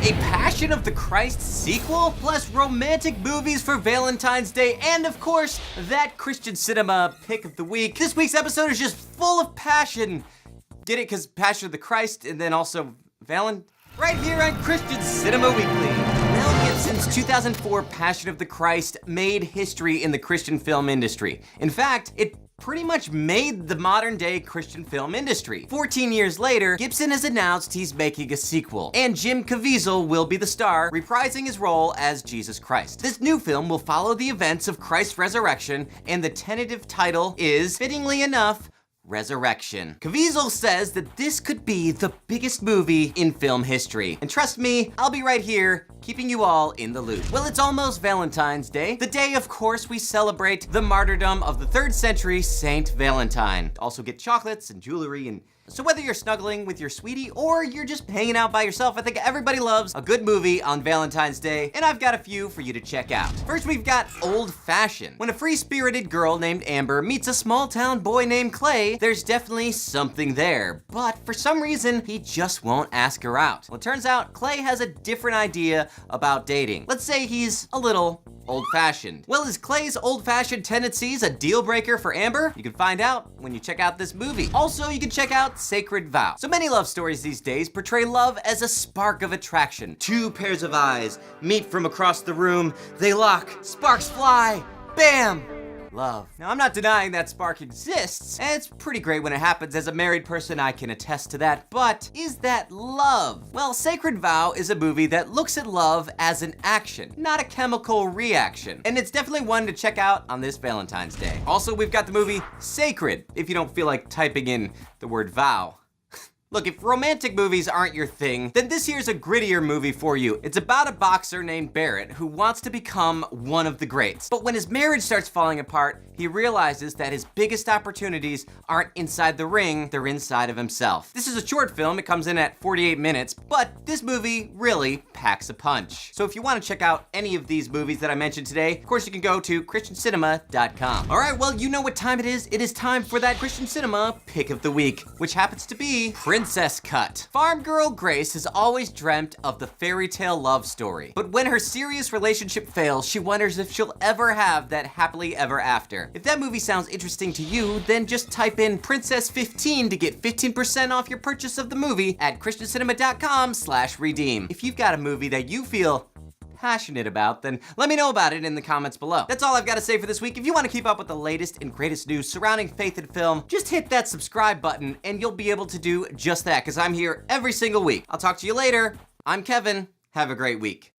A Passion of the Christ sequel, plus romantic movies for Valentine's Day, and of course, that Christian cinema pick of the week. This week's episode is just full of passion. Get it? Because Passion of the Christ, and then also right here on Christian Cinema Weekly. Mel Gibson's 2004 Passion of the Christ made history in the Christian film industry. In fact, it pretty much made the modern day Christian film industry. 14 years later, Gibson has announced he's making a sequel, and Jim Caviezel will be the star, reprising his role as Jesus Christ. This new film will follow the events of Christ's resurrection, and the tentative title is, fittingly enough, Resurrection. Caviezel says that this could be the biggest movie in film history. And trust me, I'll be right here, keeping you all in the loop. Well, it's almost Valentine's Day. The day, of course, we celebrate the martyrdom of the 3rd century Saint Valentine. Also get chocolates and jewelry and so whether you're snuggling with your sweetie or you're just hanging out by yourself, I think everybody loves a good movie on Valentine's Day, and I've got a few for you to check out. First, we've got Old Fashioned. When a free-spirited girl named Amber meets a small-town boy named Clay, there's definitely something there, but for some reason, he just won't ask her out. Well, it turns out Clay has a different idea about dating. Let's say he's a little old-fashioned. Well, is Clay's old-fashioned tendencies a deal breaker for Amber? You can find out when you check out this movie. Also, you can check out Sacred Vow. So many love stories these days portray love as a spark of attraction. Two pairs of eyes meet from across the room, they lock, sparks fly, bam! Love. Now, I'm not denying that spark exists, and it's pretty great when it happens. As a married person, I can attest to that, but is that love? Well, Sacred Vow is a movie that looks at love as an action, not a chemical reaction, and it's definitely one to check out on this Valentine's Day. Also, we've got the movie Sacred, if you don't feel like typing in the word vow. Look, if romantic movies aren't your thing, then this here's a grittier movie for you. It's about a boxer named Barrett who wants to become one of the greats. But when his marriage starts falling apart, he realizes that his biggest opportunities aren't inside the ring, they're inside of himself. This is a short film, it comes in at 48 minutes, but this movie really packs a punch. So if you want to check out any of these movies that I mentioned today, of course you can go to christiancinema.com. All right, well, you know what time it is. It is time for that Christian Cinema Pick of the Week, which happens to be Princess Cut. Farm girl Grace has always dreamt of the fairy tale love story, but when her serious relationship fails, she wonders if she'll ever have that happily ever after. If that movie sounds interesting to you, then just type in Princess 15 to get 15% off your purchase of the movie at christiancinema.com/redeem. If you've got a movie that you feel passionate about, then let me know about it in the comments below. That's all I've got to say for this week. If you want to keep up with the latest and greatest news surrounding faith and film, just hit that subscribe button and you'll be able to do just that, because I'm here every single week. I'll talk to you later. I'm Kevin. Have a great week.